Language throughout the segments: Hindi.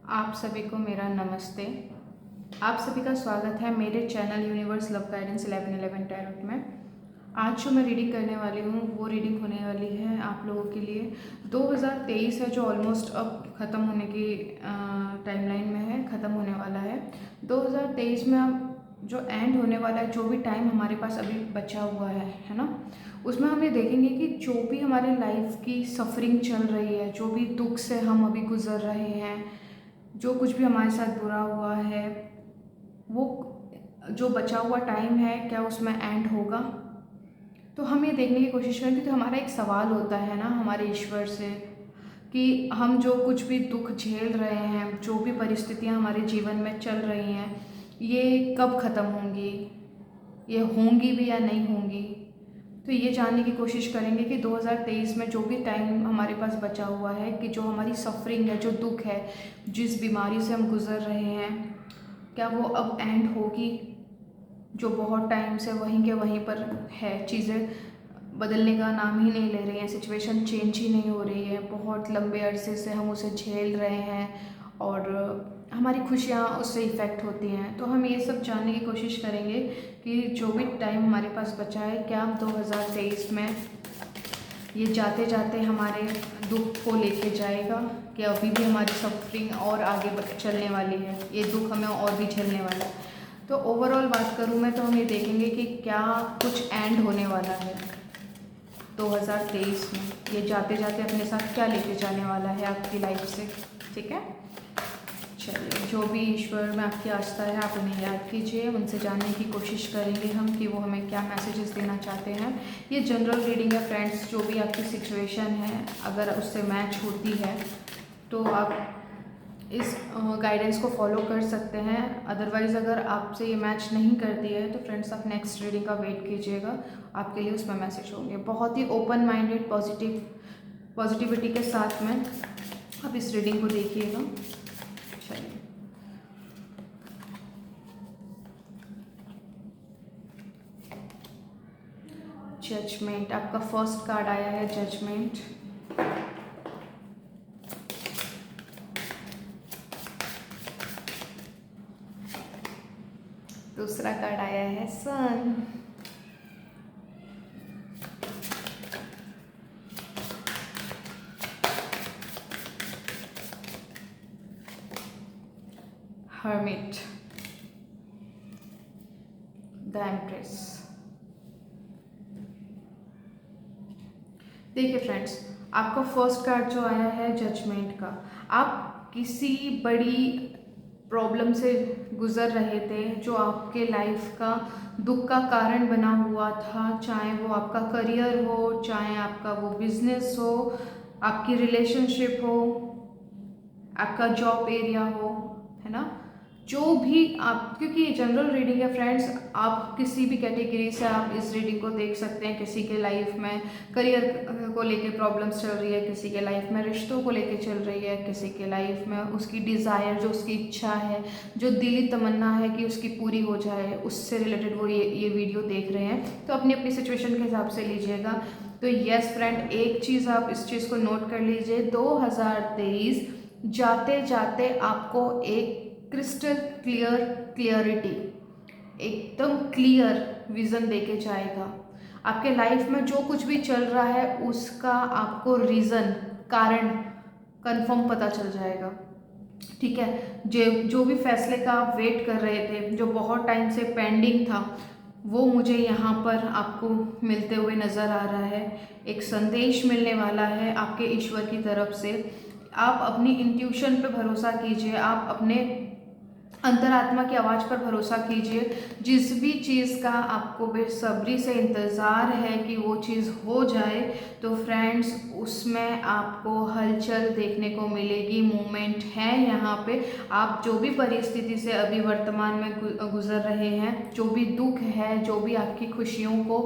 आप सभी को मेरा नमस्ते। आप सभी का स्वागत है मेरे channel universe love guidance 1111 tarot में। आज जो मैं रीडिंग करने वाली हूँ वो रीडिंग होने वाली है आप लोगों के लिए 2023 है, जो ऑलमोस्ट अब ख़त्म होने की टाइमलाइन में है, ख़त्म होने वाला है। 2023 में अब जो एंड होने वाला है, जो भी टाइम हमारे पास अभी बचा हुआ है ना, उसमें हम ये देखेंगे कि जो भी हमारे लाइफ की सफरिंग चल रही है, जो भी दुख से हम अभी गुजर रहे हैं, जो कुछ भी हमारे साथ बुरा हुआ है, वो जो बचा हुआ टाइम है क्या उसमें एंड होगा। तो हम ये देखने की कोशिश करेंगे। तो हमारा एक सवाल होता है ना हमारे ईश्वर से कि हम जो कुछ भी दुख झेल रहे हैं, जो भी परिस्थितियां हमारे जीवन में चल रही हैं, ये कब ख़त्म होंगी, ये होंगी भी या नहीं होंगी। तो ये जानने की कोशिश करेंगे कि 2023 में जो भी टाइम हमारे पास बचा हुआ है, कि जो हमारी सफरिंग है, जो दुख है, जिस बीमारी से हम गुज़र रहे हैं, क्या वो अब एंड होगी। जो बहुत टाइम से वहीं के वहीं पर है, चीज़ें बदलने का नाम ही नहीं ले रही हैं, सिचुएशन चेंज ही नहीं हो रही है, बहुत लंबे अरसे से हम उसे झेल रहे हैं और हमारी खुशियाँ उससे इफ़ेक्ट होती हैं। तो हम ये सब जानने की कोशिश करेंगे कि जो भी टाइम हमारे पास बचा है, क्या 2023 में ये जाते जाते हमारे दुख को लेके जाएगा, कि अभी भी हमारी सफरिंग और आगे चलने वाली है, ये दुख हमें और भी झेलने वाला है। तो ओवरऑल बात करूँ मैं, तो हम ये देखेंगे कि क्या कुछ एंड होने वाला है 2023 में, ये जाते जाते अपने साथ क्या लेके जाने वाला है आपकी लाइफ से। ठीक है, चलिए, जो भी ईश्वर में आपकी आस्था है आप उन्हें याद कीजिए, उनसे जानने की कोशिश करेंगे हम कि वो हमें क्या मैसेजेस देना चाहते हैं। ये जनरल रीडिंग है फ्रेंड्स, जो भी आपकी सिचुएशन है अगर उससे मैच होती है तो आप इस गाइडेंस को फॉलो कर सकते हैं। अदरवाइज़ अगर आपसे ये मैच नहीं करती है तो फ्रेंड्स आप नेक्स्ट रीडिंग का वेट कीजिएगा, आपके लिए उसमें मैसेज होंगे। बहुत ही ओपन माइंडेड पॉजिटिविटी के साथ में आप इस रीडिंग को देखिएगा। चलिए, जजमेंट, आपका फर्स्ट कार्ड आया है जजमेंट। दूसरा कार्ड आया है सन। Hermit, the empress. देखिए फ्रेंड्स, आपका फर्स्ट कार्ड जो आया है जजमेंट का, आप किसी बड़ी प्रॉब्लम से गुज़र रहे थे, जो आपके लाइफ का दुख का कारण बना हुआ था, चाहे वो आपका करियर हो, चाहे आपका वो बिजनेस हो, आपकी रिलेशनशिप हो, आपका जॉब एरिया हो, है ना, जो भी आप, क्योंकि ये जनरल रीडिंग है फ्रेंड्स, आप किसी भी कैटेगरी से आप इस रीडिंग को देख सकते हैं। किसी के लाइफ में करियर को लेके प्रॉब्लम्स चल रही है, किसी के लाइफ में रिश्तों को लेके चल रही है, किसी के लाइफ में उसकी डिज़ायर, जो उसकी इच्छा है, जो दिली तमन्ना है कि उसकी पूरी हो जाए, उससे रिलेटेड वो ये वीडियो देख रहे हैं। तो अपनी अपनी सिचुएशन के हिसाब से लीजिएगा। तो यस फ्रेंड, एक चीज़ आप इस चीज़ को नोट कर लीजिए, 2023 जाते जाते आपको एक क्रिस्टल क्लियरिटी, एकदम क्लियर विजन देके जाएगा। आपके लाइफ में जो कुछ भी चल रहा है उसका आपको रीज़न, कारण कंफर्म पता चल जाएगा। ठीक है, जो भी फैसले का आप वेट कर रहे थे, जो बहुत टाइम से पेंडिंग था, वो मुझे यहाँ पर आपको मिलते हुए नज़र आ रहा है। एक संदेश मिलने वाला है आपके ईश्वर की तरफ से। आप अपनी इंट्यूशन पे भरोसा कीजिए, आप अपने अंतरात्मा की आवाज़ पर भरोसा कीजिए। जिस भी चीज़ का आपको बेसब्री से इंतज़ार है कि वो चीज़ हो जाए, तो फ्रेंड्स उसमें आपको हलचल देखने को मिलेगी, मूवमेंट है यहाँ पे। आप जो भी परिस्थिति से अभी वर्तमान में गुजर रहे हैं, जो भी दुख है, जो भी आपकी खुशियों को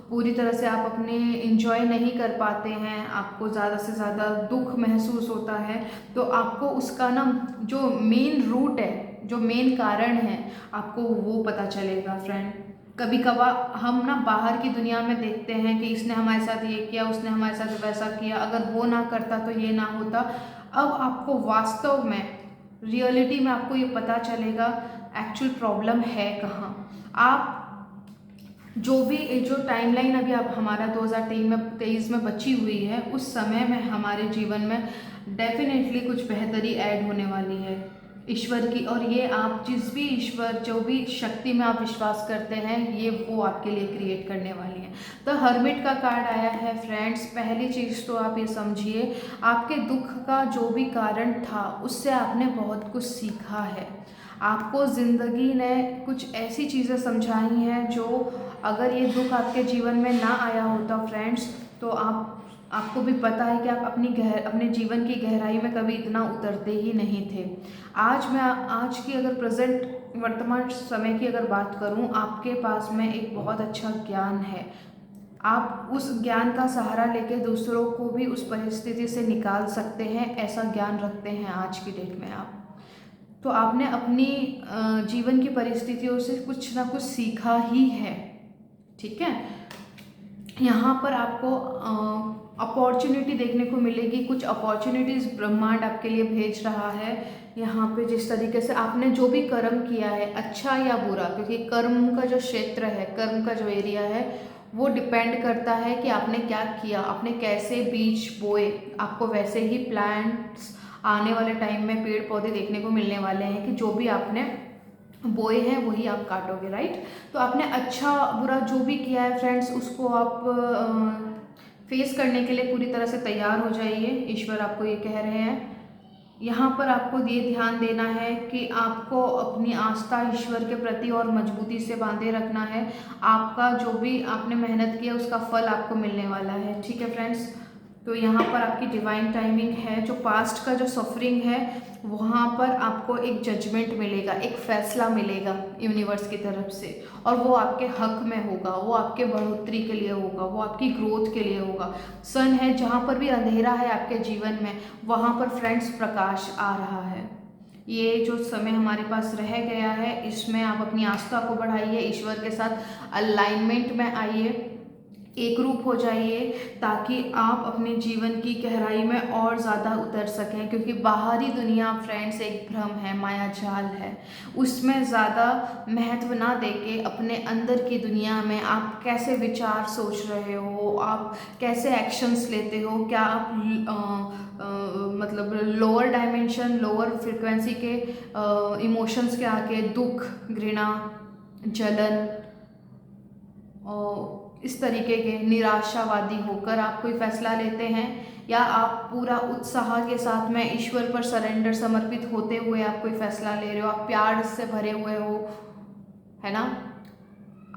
पूरी तरह से आप अपने इंजॉय नहीं कर पाते हैं, आपको ज़्यादा से ज़्यादा दुख महसूस होता है, तो आपको उसका ना जो मेन रूट है, जो मेन कारण है, आपको वो पता चलेगा फ्रेंड। कभी कभार हम ना बाहर की दुनिया में देखते हैं कि इसने हमारे साथ ये किया, उसने हमारे साथ वैसा किया, अगर वो ना करता तो ये ना होता। अब आपको वास्तव में रियलिटी में आपको ये पता चलेगा एक्चुअल प्रॉब्लम है कहाँ। आप जो टाइमलाइन अभी आप हमारा 2023 में बची हुई है, उस समय में हमारे जीवन में डेफिनेटली कुछ बेहतरी ऐड होने वाली है ईश्वर की। और ये आप जिस भी ईश्वर, जो भी शक्ति में आप विश्वास करते हैं, ये वो आपके लिए क्रिएट करने वाली है। तो हर्मिट का कार्ड आया है फ्रेंड्स। पहली चीज़ तो आप ये समझिए, आपके दुख का जो भी कारण था उससे आपने बहुत कुछ सीखा है। आपको ज़िंदगी ने कुछ ऐसी चीज़ें समझाई हैं जो अगर ये दुख आपके जीवन में ना आया होता फ्रेंड्स, तो आपको भी पता है कि आप अपने जीवन की गहराई में कभी इतना उतरते ही नहीं थे। आज की अगर प्रेजेंट वर्तमान समय की अगर बात करूं, आपके पास में एक बहुत अच्छा ज्ञान है। आप उस ज्ञान का सहारा लेके दूसरों को भी उस परिस्थिति से निकाल सकते हैं, ऐसा ज्ञान रखते हैं आज की डेट में आप। तो आपने अपनी जीवन की परिस्थितियों से कुछ ना कुछ सीखा ही है, ठीक है। यहाँ पर आपको अपॉर्चुनिटी देखने को मिलेगी, कुछ अपॉर्चुनिटीज़ ब्रह्मांड आपके लिए भेज रहा है। यहाँ पे जिस तरीके से आपने जो भी कर्म किया है, अच्छा या बुरा, क्योंकि कर्म का जो क्षेत्र है, कर्म का जो एरिया है, वो डिपेंड करता है कि आपने क्या किया, आपने कैसे बीज बोए। आपको वैसे ही प्लांट्स आने वाले टाइम में पेड़ पौधे देखने को मिलने वाले हैं कि जो भी आपने बोए हैं वही आप काटोगे, राइट। तो आपने अच्छा बुरा जो भी किया है फ्रेंड्स, उसको आप फेस करने के लिए पूरी तरह से तैयार हो जाइए। ईश्वर आपको ये कह रहे हैं। यहाँ पर आपको ये ध्यान देना है कि आपको अपनी आस्था ईश्वर के प्रति और मजबूती से बांधे रखना है। आपका जो भी आपने मेहनत किया उसका फल आपको मिलने वाला है, ठीक है फ्रेंड्स। तो यहाँ पर आपकी डिवाइन टाइमिंग है। जो पास्ट का जो सफरिंग है, वहाँ पर आपको एक जजमेंट मिलेगा, एक फैसला मिलेगा यूनिवर्स की तरफ से, और वो आपके हक में होगा, वो आपके बढ़ोतरी के लिए होगा, वो आपकी ग्रोथ के लिए होगा। सन है, जहाँ पर भी अंधेरा है आपके जीवन में, वहाँ पर फ्रेंड्स प्रकाश आ रहा है। ये जो समय हमारे पास रह गया है, इसमें आप अपनी आस्था को बढ़ाइए, ईश्वर के साथ अलाइनमेंट में आइए, एक रूप हो जाइए, ताकि आप अपने जीवन की गहराई में और ज़्यादा उतर सकें। क्योंकि बाहरी दुनिया फ्रेंड्स एक भ्रम है, माया जाल है, उसमें ज़्यादा महत्व ना देके अपने अंदर की दुनिया में आप कैसे विचार सोच रहे हो, आप कैसे एक्शंस लेते हो, क्या आप मतलब लोअर डायमेंशन, लोअर फ्रिक्वेंसी के इमोशंस के आके दुख, घृणा, जलन और इस तरीके के निराशावादी होकर आप कोई फैसला लेते हैं, या आप पूरा उत्साह के साथ में ईश्वर पर सरेंडर, समर्पित होते हुए आप कोई फैसला ले रहे हो, आप प्यार से भरे हुए हो, है ना,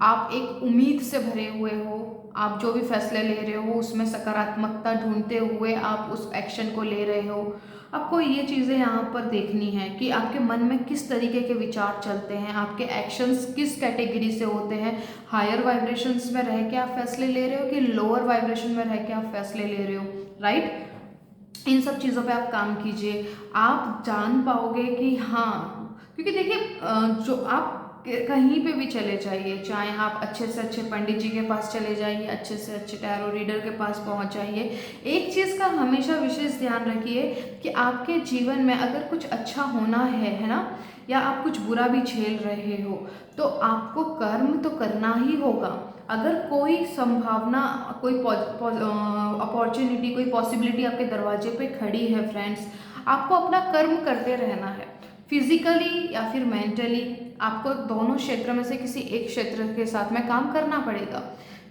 आप एक उम्मीद से भरे हुए हो, आप जो भी फैसले ले रहे हो उसमें सकारात्मकता ढूंढते हुए आप उस एक्शन को ले रहे हो। आपको ये चीज़ें यहाँ पर देखनी है कि आपके मन में किस तरीके के विचार चलते हैं, आपके एक्शंस किस कैटेगरी से होते हैं। हायर वाइब्रेशंस में रह के आप फैसले ले रहे हो कि लोअर वाइब्रेशन में रह के आप फैसले ले रहे हो, राइट। इन सब चीज़ों पे आप काम कीजिए, आप जान पाओगे कि हाँ, क्योंकि देखिए जो आप कहीं पे भी चले जाइए, चाहे आप अच्छे से अच्छे पंडित जी के पास चले जाइए, अच्छे से अच्छे टैरो रीडर के पास पहुंच जाइए, एक चीज़ का हमेशा विशेष ध्यान रखिए कि आपके जीवन में अगर कुछ अच्छा होना है ना, या आप कुछ बुरा भी झेल रहे हो, तो आपको कर्म तो करना ही होगा। अगर कोई संभावना, कोई अपॉर्चुनिटी, कोई पॉसिबिलिटी आपके दरवाजे पे खड़ी है फ्रेंड्स, आपको अपना कर्म करते रहना है। फिजिकली या फिर मेंटली, आपको दोनों क्षेत्र में से किसी एक क्षेत्र के साथ में काम करना पड़ेगा।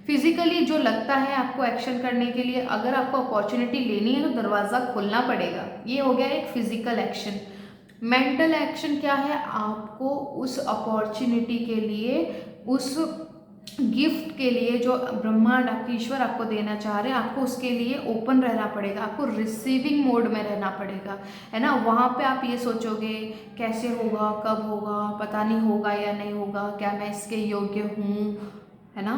फिजिकली जो लगता है आपको एक्शन करने के लिए, अगर आपको अपॉर्चुनिटी लेनी है तो दरवाज़ा खोलना पड़ेगा, ये हो गया एक फिजिकल एक्शन। मेंटल एक्शन क्या है, आपको उस अपॉर्चुनिटी के लिए, उस गिफ्ट के लिए जो ब्रह्मांड, आपकी ईश्वर आपको देना चाह रहे हैं, आपको उसके लिए ओपन रहना पड़ेगा, आपको रिसीविंग मोड में रहना पड़ेगा, है ना। वहाँ पे आप ये सोचोगे कैसे होगा, कब होगा, पता नहीं होगा या नहीं होगा, क्या मैं इसके योग्य हूँ, है ना।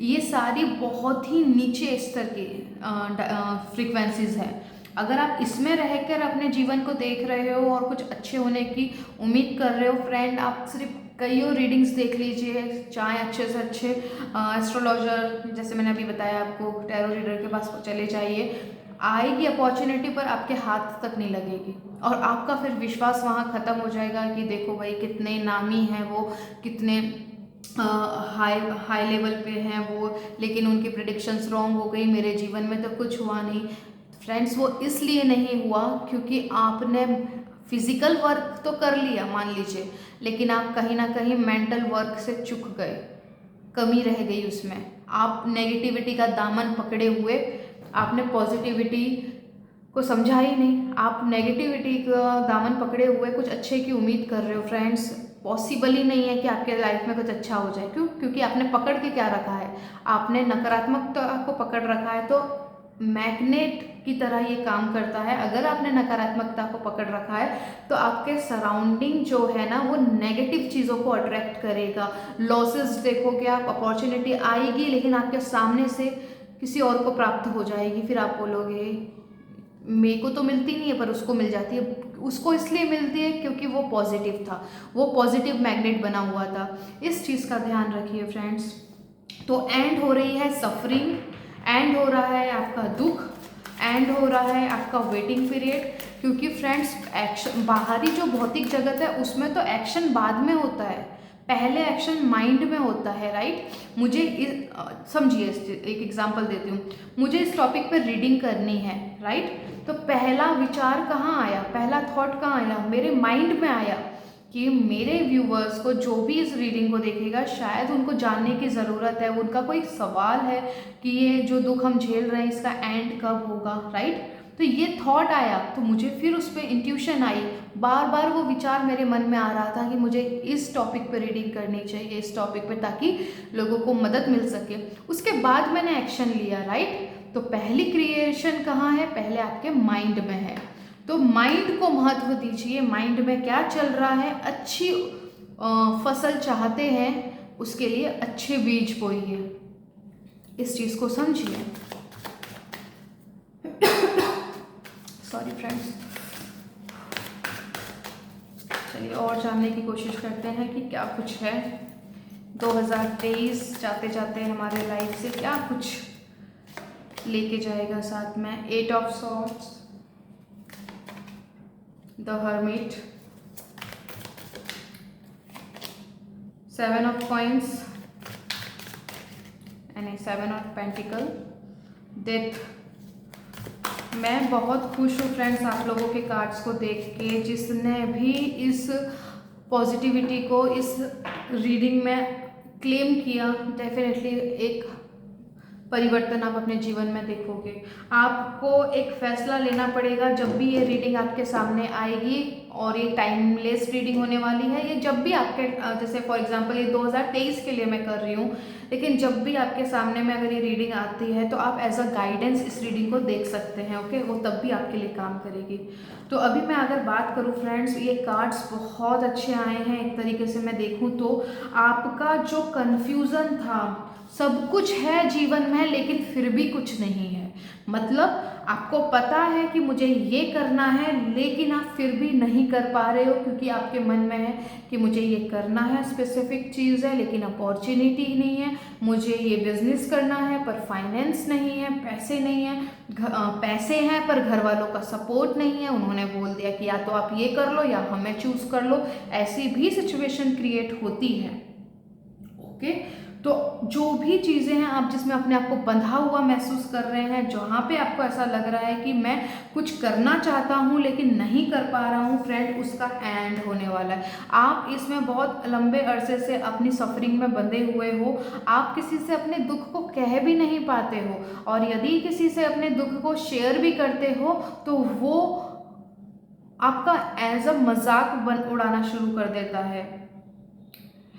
ये सारी बहुत ही नीचे स्तर की फ्रीक्वेंसीज हैं। अगर आप इसमें रहकर अपने जीवन को देख रहे हो और कुछ अच्छे होने की उम्मीद कर रहे हो फ्रेंड, आप सिर्फ कईयों रीडिंग्स देख लीजिए, चाहे अच्छे से अच्छे एस्ट्रोलॉजर, जैसे मैंने अभी बताया आपको, टैरो रीडर के पास चले जाइए, आएगी अपॉर्चुनिटी पर आपके हाथ तक नहीं लगेगी, और आपका फिर विश्वास वहाँ ख़त्म हो जाएगा कि देखो भाई कितने नामी हैं वो, कितने हाई हाई लेवल पे हैं वो, लेकिन उनकी प्रिडिक्शंस रॉन्ग हो गई, मेरे जीवन में तो कुछ हुआ नहीं। फ्रेंड्स वो इसलिए नहीं हुआ क्योंकि आपने फिजिकल वर्क तो कर लिया मान लीजिए, लेकिन आप कहीं ना कहीं मेंटल वर्क से चूक गए, कमी रह गई उसमें। आप नेगेटिविटी का दामन पकड़े हुए, आपने पॉजिटिविटी को समझा ही नहीं, आप नेगेटिविटी का दामन पकड़े हुए कुछ अच्छे की उम्मीद कर रहे हो। फ्रेंड्स पॉसिबल ही नहीं है कि आपके लाइफ में कुछ अच्छा हो जाए। क्यों? क्योंकि आपने पकड़ के क्या रखा है, आपने नकारात्मकता को पकड़ रखा है। तो मैग्नेट की तरह ये काम करता है, अगर आपने नकारात्मकता को पकड़ रखा है तो आपके सराउंडिंग जो है ना वो नेगेटिव चीज़ों को अट्रैक्ट करेगा। लॉसेस देखोगे आप, अपॉर्चुनिटी आएगी लेकिन आपके सामने से किसी और को प्राप्त हो जाएगी, फिर आप बोलोगे मेरे को तो मिलती नहीं है पर उसको मिल जाती है। उसको इसलिए मिलती है क्योंकि वो पॉजिटिव था, वो पॉजिटिव मैग्नेट बना हुआ था। इस चीज़ का ध्यान रखिए फ्रेंड्स। तो एंड हो रही है सफरिंग, एंड हो रहा है आपका दुख, एंड हो रहा है आपका वेटिंग पीरियड। क्योंकि फ्रेंड्स एक्शन, बाहरी जो भौतिक जगत है उसमें तो एक्शन बाद में होता है, पहले एक्शन माइंड में होता है, राइट। मुझे समझिए, एक एग्जांपल देती हूँ। मुझे इस टॉपिक पर रीडिंग करनी है, राइट। तो पहला विचार कहाँ आया, पहला थॉट कहाँ आया, मेरे माइंड में आया कि मेरे व्यूवर्स को, जो भी इस रीडिंग को देखेगा, शायद उनको जानने की ज़रूरत है, उनका कोई सवाल है कि ये जो दुख हम झेल रहे हैं इसका एंड कब होगा, राइट। तो ये थॉट आया तो मुझे फिर उस पर इंट्यूशन आई, बार बार वो विचार मेरे मन में आ रहा था कि मुझे इस टॉपिक पर रीडिंग करनी चाहिए, इस टॉपिक पर, ताकि लोगों को मदद मिल सके। उसके बाद मैंने एक्शन लिया, राइट। तो पहली क्रिएशन कहाँ है, पहले आपके माइंड में है। तो माइंड को महत्व दीजिए, माइंड में क्या चल रहा है, अच्छी फसल चाहते हैं उसके लिए अच्छे बीज बोइए, इस चीज़ को समझिए। सॉरी फ्रेंड्स, चलिए और जानने की कोशिश करते हैं कि क्या कुछ है 2023 जाते जाते हमारे लाइफ से, क्या कुछ लेके जाएगा साथ में। 8 of swords, the hermit, 7 of coins and 7 of pentacle, death. मैं बहुत खुश हूँ फ्रेंड्स आप लोगों के कार्ड्स को देख के। जिसने भी इस पॉजिटिविटी को इस रीडिंग में क्लेम किया, डेफिनेटली एक परिवर्तन आप अपने जीवन में देखोगे। आपको एक फैसला लेना पड़ेगा जब भी ये रीडिंग आपके सामने आएगी, और ये टाइमलेस रीडिंग होने वाली है। ये जब भी आपके, जैसे फॉर एग्जांपल ये 2023 के लिए मैं कर रही हूँ, लेकिन जब भी आपके सामने में अगर ये रीडिंग आती है तो आप एज अ गाइडेंस इस रीडिंग को देख सकते हैं, ओके। वो तब भी आपके लिए काम करेगी। तो अभी मैं अगर बात करूँ फ्रेंड्स, ये कार्ड्स बहुत अच्छे आए हैं। एक तरीके से मैं देखूँ तो आपका जो कन्फ्यूज़न था, सब कुछ है जीवन में लेकिन फिर भी कुछ नहीं है, मतलब आपको पता है कि मुझे ये करना है लेकिन आप फिर भी नहीं कर पा रहे हो, क्योंकि आपके मन में है कि मुझे ये करना है, स्पेसिफिक चीज़ है लेकिन अपॉर्चुनिटी ही नहीं है। मुझे ये बिजनेस करना है पर फाइनेंस नहीं है, पैसे नहीं है, पैसे हैं पर घर वालों का सपोर्ट नहीं है। उन्होंने बोल दिया कि या तो आप ये कर लो या हमें चूज़ कर लो। ऐसी भी सिचुएशन क्रिएट होती है, ओके। तो जो भी चीज़ें हैं आप जिसमें अपने आप को बंधा हुआ महसूस कर रहे हैं, जहाँ पे आपको ऐसा लग रहा है कि मैं कुछ करना चाहता हूँ लेकिन नहीं कर पा रहा हूँ, फ्रेंड उसका एंड होने वाला है। आप इसमें बहुत लंबे अरसे से अपनी सफरिंग में बंधे हुए हो, आप किसी से अपने दुख को कह भी नहीं पाते हो, और यदि किसी से अपने दुख को शेयर भी करते हो तो वो आपका एज अ मजाक उड़ाना शुरू कर देता है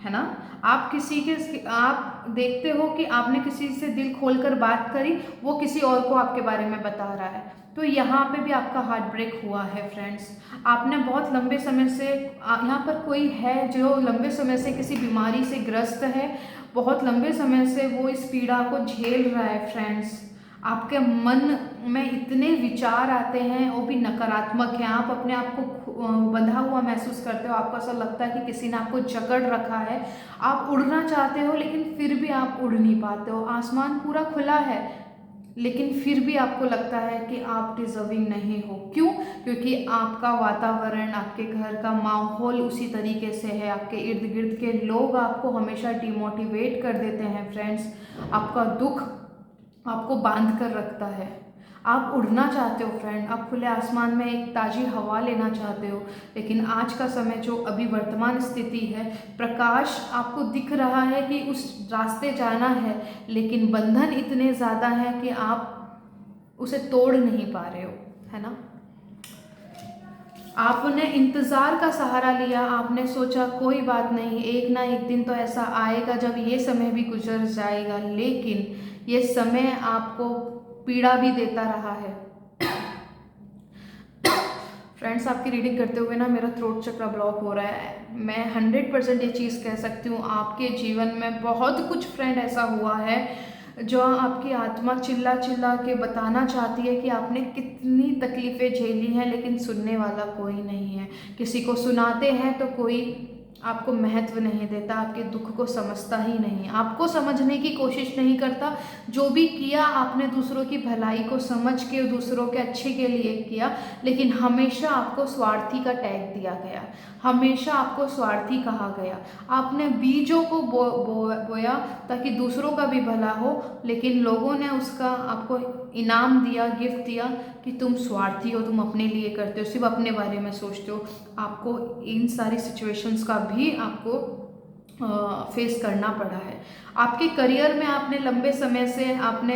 ना। आप किसी के, आप देखते हो कि आपने किसी से दिल खोलकर बात करी, वो किसी और को आपके बारे में बता रहा है, तो यहाँ पे भी आपका हार्ट ब्रेक हुआ है फ्रेंड्स। आपने बहुत लंबे समय से, यहाँ पर कोई है जो लंबे समय से किसी बीमारी से ग्रस्त है, बहुत लंबे समय से वो इस पीड़ा को झेल रहा है फ्रेंड्स। आपके मन में इतने विचार आते हैं वो भी नकारात्मक हैं, आप अपने आप को बंधा हुआ महसूस करते हो, आपको ऐसा लगता है कि किसी ने आपको जकड़ रखा है, आप उड़ना चाहते हो लेकिन फिर भी आप उड़ नहीं पाते हो। आसमान पूरा खुला है लेकिन फिर भी आपको लगता है कि आप डिजर्विंग नहीं हो। क्यों? क्योंकि आपका वातावरण, आपके घर का माहौल उसी तरीके से है, आपके इर्द गिर्द के लोग आपको हमेशा डिमोटिवेट कर देते हैं फ्रेंड्स। आपका दुख आपको बांध कर रखता है। आप उड़ना चाहते हो फ्रेंड, आप खुले आसमान में एक ताज़ी हवा लेना चाहते हो, लेकिन आज का समय जो अभी वर्तमान स्थिति है, प्रकाश आपको दिख रहा है कि उस रास्ते जाना है, लेकिन बंधन इतने ज़्यादा हैं कि आप उसे तोड़ नहीं पा रहे हो, है ना। आपने इंतज़ार का सहारा लिया, आपने सोचा कोई बात नहीं, एक ना एक दिन तो ऐसा आएगा जब ये समय भी गुजर जाएगा, लेकिन ये समय आपको पीड़ा भी देता रहा है। फ्रेंड्स, आपकी रीडिंग करते हुए ना मेरा थ्रोट चक्र ब्लॉक हो रहा है। मैं 100% ये चीज़ कह सकती हूँ, आपके जीवन में बहुत कुछ फ्रेंड ऐसा हुआ है जो आपकी आत्मा चिल्ला चिल्ला के बताना चाहती है कि आपने कितनी तकलीफ़ें झेली हैं, लेकिन सुनने वाला कोई नहीं है। किसी को सुनाते हैं तो कोई आपको महत्व नहीं देता, आपके दुख को समझता ही नहीं, आपको समझने की कोशिश नहीं करता। जो भी किया आपने दूसरों की भलाई को समझ के, दूसरों के अच्छे के लिए किया, लेकिन हमेशा आपको स्वार्थी का टैग दिया गया, हमेशा आपको स्वार्थी कहा गया। आपने बीजों को बोया ताकि दूसरों का भी भला हो, लेकिन लोगों ने उसका आपको इनाम दिया, गिफ्ट दिया कि तुम स्वार्थी हो, तुम अपने लिए करते हो, सिर्फ अपने बारे में सोचते हो। आपको इन सारी सिचुएशंस का भी आपको फेस करना पड़ा है। आपके करियर में आपने लंबे समय से आपने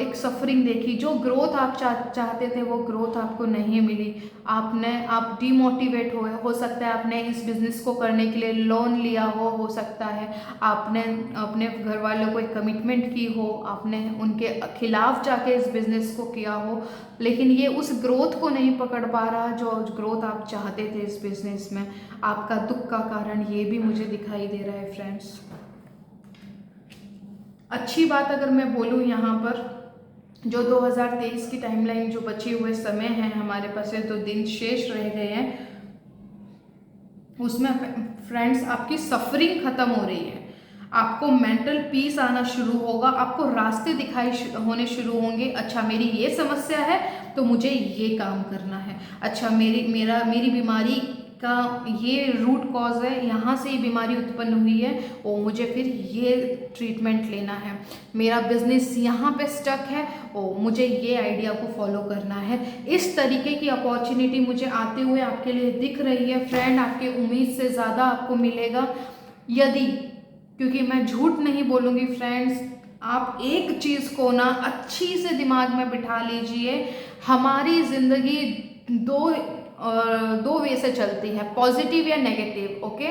एक सफरिंग देखी, जो ग्रोथ आप चाहते थे वो ग्रोथ आपको नहीं मिली। आप डिमोटिवेट हो सकता है आपने इस बिज़नेस को करने के लिए लोन लिया हो सकता है आपने अपने घर वालों को एक कमिटमेंट की हो, आपने उनके खिलाफ जाके इस बिज़नेस को किया हो, लेकिन ये उस ग्रोथ को नहीं पकड़ पा रहा जो ग्रोथ आप चाहते थे इस बिज़नेस में। आपका दुख का कारण ये भी मुझे दिखाई दे रहा है फ्रेंड्स। अच्छी बात अगर मैं बोलूँ यहाँ पर, जो 2023 की टाइमलाइन, जो बचे हुए समय हैं हमारे पास, है 2 दिन शेष रह गए हैं, उसमें फ्रेंड्स आपकी सफरिंग खत्म हो रही है, आपको मेंटल पीस आना शुरू होगा, आपको रास्ते दिखाई होने शुरू होंगे। अच्छा, मेरी ये समस्या है तो मुझे ये काम करना है। अच्छा, मेरी बीमारी का ये रूट कॉज है, यहाँ से ये बीमारी उत्पन्न हुई है, ओ मुझे फिर ये ट्रीटमेंट लेना है। मेरा बिजनेस यहाँ पे स्टक है, ओ मुझे ये आइडिया को फॉलो करना है। इस तरीके की अपॉर्चुनिटी मुझे आते हुए आपके लिए दिख रही है फ्रेंड। आपके उम्मीद से ज़्यादा आपको मिलेगा, यदि, क्योंकि मैं झूठ नहीं बोलूँगी फ्रेंड्स, आप एक चीज़ को ना अच्छी से दिमाग में बिठा लीजिए, हमारी ज़िंदगी दो वे से चलती है, पॉजिटिव या नेगेटिव। ओके,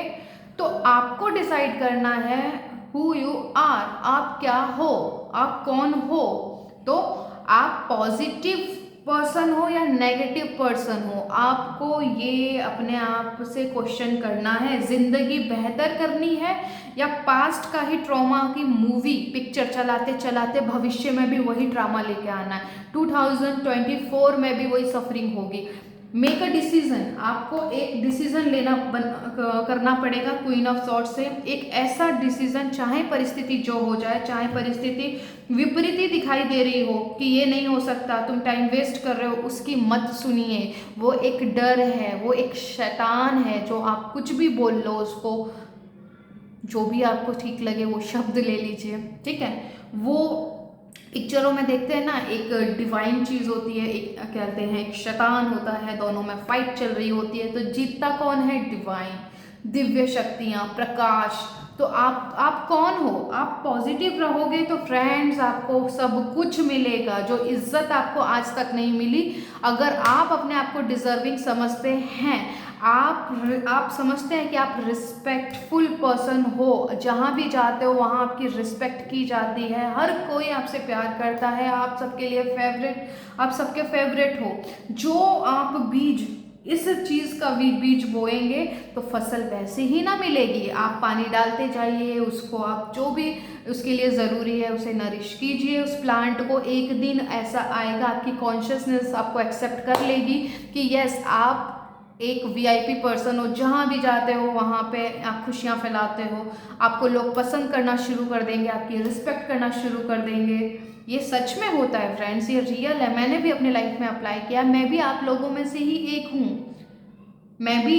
तो आपको डिसाइड करना है हु यू आर, आप क्या हो, आप कौन हो। तो आप पॉजिटिव पर्सन हो या नेगेटिव पर्सन हो, आपको ये अपने आप से क्वेश्चन करना है। जिंदगी बेहतर करनी है या पास्ट का ही ट्रॉमा की मूवी पिक्चर चलाते चलाते भविष्य में भी वही ड्रामा लेके आना है, 2024 में भी वही सफरिंग होगी। मेक अ डिसीजन, आपको एक डिसीजन करना पड़ेगा क्वीन ऑफ सॉर्ड्स से। एक ऐसा डिसीजन, चाहे परिस्थिति जो हो जाए, चाहे परिस्थिति विपरीत दिखाई दे रही हो कि ये नहीं हो सकता, तुम टाइम वेस्ट कर रहे हो, उसकी मत सुनिए। वो एक डर है, वो एक शैतान है, जो आप कुछ भी बोल लो उसको, जो भी आपको ठीक लगे वो शब्द ले लीजिए, ठीक है। वो पिक्चरों में देखते हैं ना, एक डिवाइन चीज़ होती है, एक कहते हैं एक शैतान होता है, दोनों में फाइट चल रही होती है, तो जीतता कौन है? डिवाइन, दिव्य शक्तियाँ, प्रकाश। तो आप कौन हो? आप पॉजिटिव रहोगे तो फ्रेंड्स आपको सब कुछ मिलेगा, जो इज्जत आपको आज तक नहीं मिली। अगर आप अपने आप को डिजर्विंग समझते हैं, आप समझते हैं कि आप रिस्पेक्टफुल पर्सन हो, जहाँ भी जाते हो वहाँ आपकी रिस्पेक्ट की जाती है, हर कोई आपसे प्यार करता है, आप सबके लिए फेवरेट, आप सबके फेवरेट हो। जो आप बीज, इस चीज़ का बीज बोएंगे तो फसल वैसे ही ना मिलेगी। आप पानी डालते जाइए उसको, आप जो भी उसके लिए ज़रूरी है उसे नरिश कीजिए उस प्लांट को। एक दिन ऐसा आएगा, आपकी कॉन्शियसनेस आपको एक्सेप्ट कर लेगी कि यस, आप एक वीआईपी पर्सन हो, जहाँ भी जाते हो वहाँ पे आप खुशियाँ फैलाते हो, आपको लोग पसंद करना शुरू कर देंगे, आपकी रिस्पेक्ट करना शुरू कर देंगे। ये सच में होता है फ्रेंड्स, ये रियल है, मैंने भी अपने लाइफ में अप्लाई किया, मैं भी आप लोगों में से ही एक हूँ, मैं भी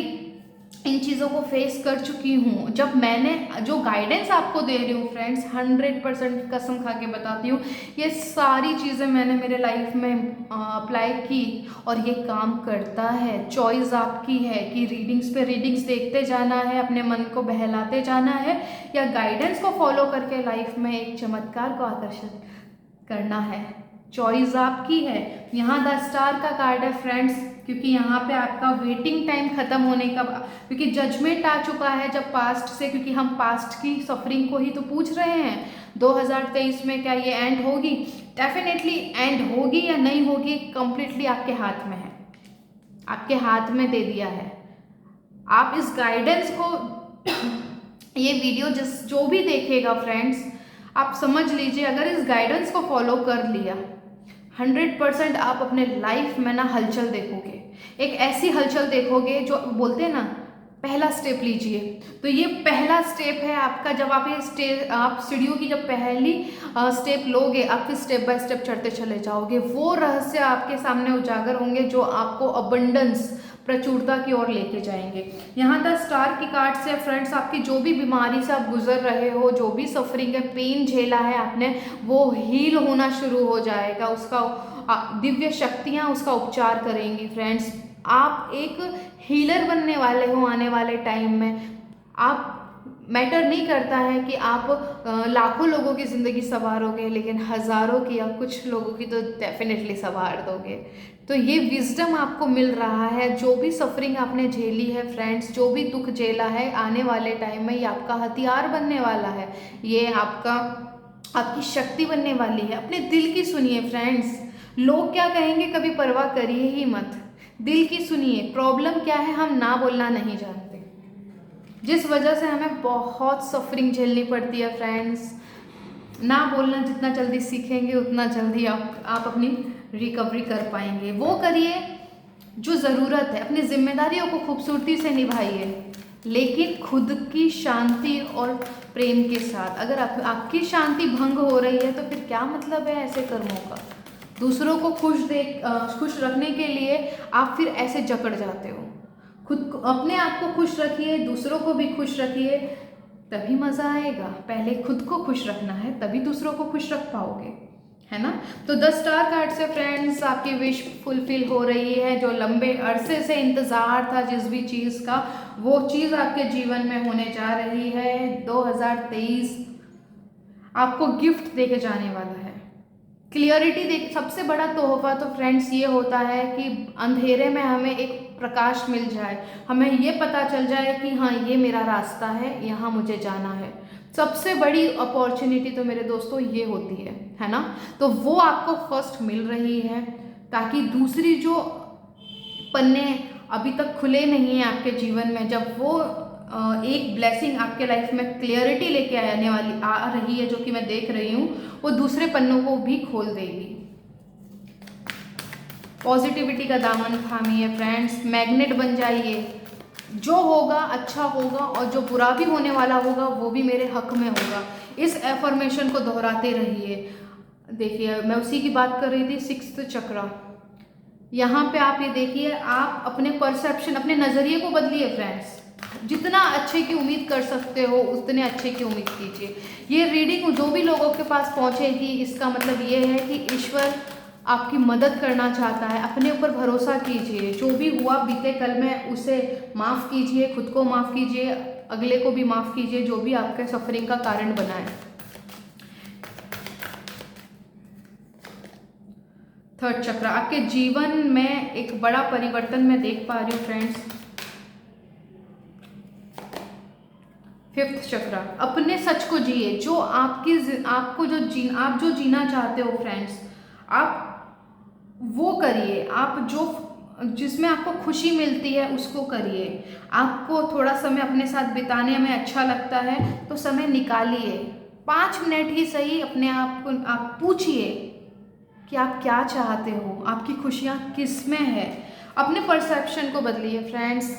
इन चीज़ों को फेस कर चुकी हूँ। जब मैंने जो गाइडेंस आपको दे रही हूँ फ्रेंड्स, 100% कसम खा के बताती हूँ, ये सारी चीज़ें मैंने मेरे लाइफ में अप्लाई की और ये काम करता है। चॉइस आपकी है कि रीडिंग्स पे रीडिंग्स देखते जाना है, अपने मन को बहलाते जाना है, या गाइडेंस को फॉलो करके लाइफ में एक चमत्कार को आकर्षित करना है। चॉइस आपकी है। यहाँ द स्टार का कार्ड है फ्रेंड्स, क्योंकि यहाँ पे आपका वेटिंग टाइम खत्म होने का, क्योंकि जजमेंट आ चुका है जब पास्ट से, क्योंकि हम पास्ट की सफरिंग को ही तो पूछ रहे हैं। 2023 में क्या ये एंड होगी? डेफिनेटली एंड होगी या नहीं होगी, कंप्लीटली आपके हाथ में है, आपके हाथ में दे दिया है। आप इस गाइडेंस को ये वीडियो जो भी देखेगा फ्रेंड्स, आप समझ लीजिए, अगर इस गाइडेंस को फॉलो कर लिया, 100% आप अपने लाइफ में ना हलचल देखोगे। एक ऐसी हलचल देखोगे जो बोलते हैं ना, पहला स्टेप लीजिए, तो ये पहला स्टेप है आपका। जब आप सीढ़ियों की जब पहली स्टेप लोगे, आप फिर स्टेप बाय स्टेप चढ़ते चले जाओगे। वो रहस्य आपके सामने उजागर होंगे जो आपको अबंडेंस, प्रचुरता की ओर लेके जाएंगे। यहाँ तक स्टार की कार्ड से फ्रेंड्स, आपकी जो भी बीमारी से आप गुजर रहे हो, जो भी सफरिंग है, पेन झेला है आपने, वो हील होना शुरू हो जाएगा। उसका दिव्य शक्तियाँ उसका उपचार करेंगी फ्रेंड्स। आप एक हीलर बनने वाले हो आने वाले टाइम में। आप मैटर नहीं करता है कि आप लाखों लोगों की ज़िंदगी संवारोगे, लेकिन हज़ारों की या कुछ लोगों की तो डेफिनेटली संवार दोगे। तो ये विजडम आपको मिल रहा है। जो भी सफरिंग आपने झेली है फ्रेंड्स, जो भी दुख झेला है, आने वाले टाइम में ये आपका हथियार बनने वाला है, ये आपकी शक्ति बनने वाली है। अपने दिल की सुनिए फ्रेंड्स, लोग क्या कहेंगे कभी परवाह करिए ही मत, दिल की सुनिए। प्रॉब्लम क्या है, हम ना बोलना नहीं जानते, जिस वजह से हमें बहुत सफरिंग झेलनी पड़ती है फ्रेंड्स। ना बोलना जितना जल्दी सीखेंगे उतना जल्दी आप अपनी रिकवरी कर पाएंगे। वो करिए जो ज़रूरत है, अपनी जिम्मेदारियों को खूबसूरती से निभाइए, लेकिन खुद की शांति और प्रेम के साथ। अगर आपकी शांति भंग हो रही है तो फिर क्या मतलब है ऐसे कर्मों का? दूसरों को खुश रखने के लिए आप फिर ऐसे जकड़ जाते हो। अपने आप को खुश रखिए, दूसरों को भी खुश रखिए, तभी मज़ा आएगा। पहले खुद को खुश रखना है, तभी दूसरों को खुश रख पाओगे, है ना। तो 10 स्टार कार्ड से फ्रेंड्स, आपकी विश फुलफिल हो रही है। जो लंबे अरसे से इंतज़ार था जिस भी चीज़ का, वो चीज़ आपके जीवन में होने जा रही है। 2023 आपको गिफ्ट देके जाने वाला है, क्लियरिटी दे। सबसे बड़ा तोहफा तो फ्रेंड्स ये होता है कि अंधेरे में हमें एक प्रकाश मिल जाए, हमें ये पता चल जाए कि हाँ, ये मेरा रास्ता है, यहाँ मुझे जाना है। सबसे बड़ी अपॉर्चुनिटी तो मेरे दोस्तों ये होती है ना। तो वो आपको फर्स्ट मिल रही है, ताकि दूसरी जो पन्ने अभी तक खुले नहीं हैं आपके जीवन में, जब वो एक ब्लेसिंग आपके लाइफ में क्लियरिटी लेके आ रही है, जो कि मैं देख रही हूँ, वो दूसरे पन्नों को भी खोल देगी। पॉजिटिविटी का दामन थामिए फ्रेंड्स, मैग्नेट बन जाइए। जो होगा अच्छा होगा, और जो बुरा भी होने वाला होगा वो भी मेरे हक में होगा। इस एफर्मेशन को दोहराते रहिए। देखिए, मैं उसी की बात कर रही थी, 6th चक्र। यहाँ पे आप ये देखिए, आप अपने परसेप्शन, अपने नज़रिए को बदलिए फ्रेंड्स। जितना अच्छे की उम्मीद कर सकते हो उतने अच्छे की उम्मीद कीजिए। ये रीडिंग जो भी लोगों के पास पहुँचेगी, इसका मतलब ये है कि ईश्वर आपकी मदद करना चाहता है। अपने ऊपर भरोसा कीजिए। जो भी हुआ बीते कल में, उसे माफ़ कीजिए, खुद को माफ़ कीजिए, अगले को भी माफ़ कीजिए, जो भी आपके सफरिंग का कारण बना है। 3rd चक्र, आपके जीवन में एक बड़ा परिवर्तन मैं देख पा रही हूँ फ्रेंड्स। 5th चक्र, अपने सच को जिए। जो आप जो जीना चाहते हो फ्रेंड्स, आप वो करिए। आप जिसमें आपको खुशी मिलती है उसको करिए। आपको थोड़ा समय अपने साथ बिताने में अच्छा लगता है तो समय निकालिए, 5 मिनट ही सही। अपने आप को आप पूछिए कि आप क्या चाहते हो, आपकी खुशियाँ किस में है। अपने परसेप्शन को बदलिए फ्रेंड्स।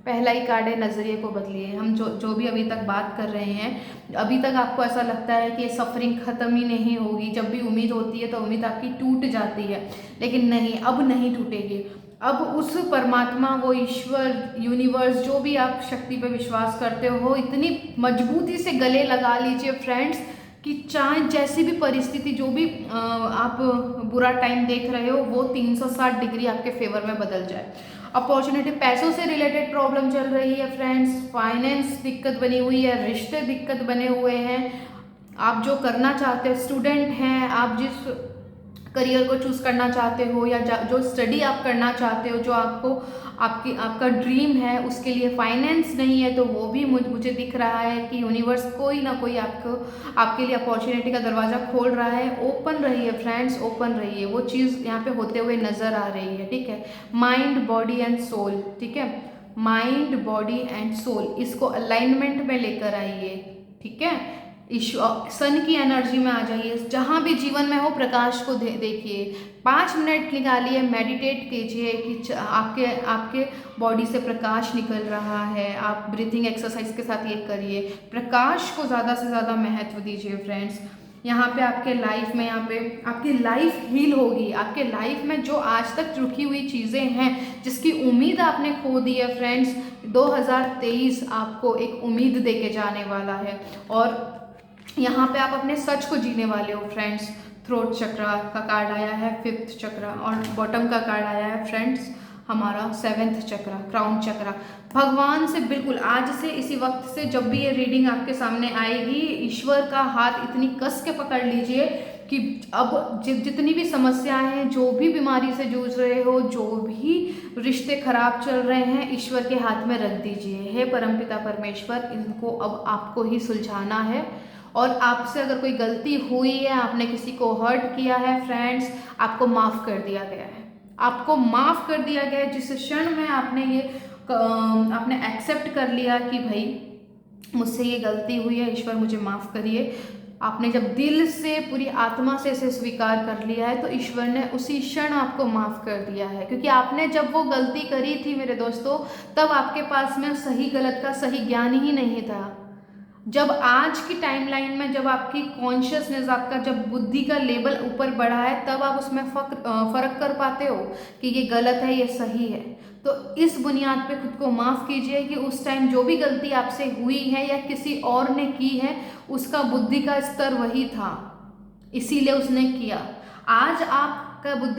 पहला ही कार्ड है, नज़रिए को बदलिए। हम जो भी अभी तक बात कर रहे हैं, अभी तक आपको ऐसा लगता है कि सफ़रिंग ख़त्म ही नहीं होगी, जब भी उम्मीद होती है तो उम्मीद आपकी टूट जाती है, लेकिन नहीं, अब नहीं टूटेगी। अब उस परमात्मा, वो ईश्वर, यूनिवर्स, जो भी आप शक्ति पे विश्वास करते हो, इतनी मजबूती से गले लगा लीजिए फ्रेंड्स कि चाहे जैसी भी परिस्थिति, जो भी आप बुरा टाइम देख रहे हो, वो 360 डिग्री आपके फेवर में बदल जाए। अपॉर्चुनिटी, पैसों से रिलेटेड प्रॉब्लम चल रही है फ्रेंड्स, फाइनेंस दिक्कत बनी हुई है, रिश्ते दिक्कत बने हुए हैं, आप जो करना चाहते हो, स्टूडेंट हैं, आप जिस करियर को चूज़ करना चाहते हो या जो स्टडी आप करना चाहते हो, जो आपका ड्रीम है, उसके लिए फाइनेंस नहीं है, तो वो भी मुझे दिख रहा है कि यूनिवर्स कोई ना कोई आपके लिए अपॉर्चुनिटी का दरवाज़ा खोल रहा है। ओपन रहिए फ्रेंड्स, ओपन रहिए, वो चीज़ यहाँ पे होते हुए नज़र आ रही है, ठीक है। माइंड, बॉडी एंड सोल, ठीक है, माइंड, बॉडी एंड सोल, इसको अलाइनमेंट में लेकर आइए, ठीक है। सन की एनर्जी में आ जाइए, जहाँ भी जीवन में हो प्रकाश को देखिए। 5 मिनट निकालिए, मेडिटेट कीजिए कि आपके बॉडी से प्रकाश निकल रहा है। आप ब्रीथिंग एक्सरसाइज के साथ ये करिए, प्रकाश को ज़्यादा से ज़्यादा महत्व दीजिए फ्रेंड्स। यहाँ पे आपके लाइफ में, यहाँ पे आपकी लाइफ हील होगी। आपके लाइफ में जो आज तक रुकी हुई चीज़ें हैं, जिसकी उम्मीद आपने खो दी है फ्रेंड्स, 2023 आपको एक उम्मीद दे के जाने वाला है। और यहाँ पे आप अपने सच को जीने वाले हो फ्रेंड्स। थ्रोट चक्र का कार्ड आया है, 5th चक्र, और बॉटम का कार्ड आया है फ्रेंड्स हमारा 7th चक्र, क्राउन चक्र। भगवान से बिल्कुल आज से, इसी वक्त से, जब भी ये रीडिंग आपके सामने आएगी, ईश्वर का हाथ इतनी कस के पकड़ लीजिए कि अब जितनी भी समस्याएं हैं, जो भी बीमारी से जूझ रहे हो, जो भी रिश्ते खराब चल रहे हैं, ईश्वर के हाथ में रख दीजिए। हे परमपिता परमेश्वर, इनको अब आपको ही सुलझाना है। और आपसे अगर कोई गलती हुई है, आपने किसी को हर्ट किया है फ्रेंड्स, आपको माफ़ कर दिया गया है, आपको माफ़ कर दिया गया है। जिस क्षण में आपने एक्सेप्ट कर लिया कि भाई मुझसे ये गलती हुई है, ईश्वर मुझे माफ़ करिए, आपने जब दिल से, पूरी आत्मा से इसे स्वीकार कर लिया है, तो ईश्वर ने उसी क्षण आपको माफ़ कर दिया है। क्योंकि आपने जब वो गलती करी थी मेरे दोस्तों, तब आपके पास में सही गलत का सही ज्ञान ही नहीं था। जब आज की टाइमलाइन में, जब आपकी कॉन्शियसनेस, आपका जब बुद्धि का लेवल ऊपर बढ़ा है, तब आप उसमें फ़र्क कर पाते हो कि ये गलत है, ये सही है। तो इस बुनियाद पे खुद को माफ़ कीजिए कि उस टाइम जो भी गलती आपसे हुई है या किसी और ने की है, उसका बुद्धि का स्तर वही था, इसीलिए उसने किया। आज आपका बुद्धि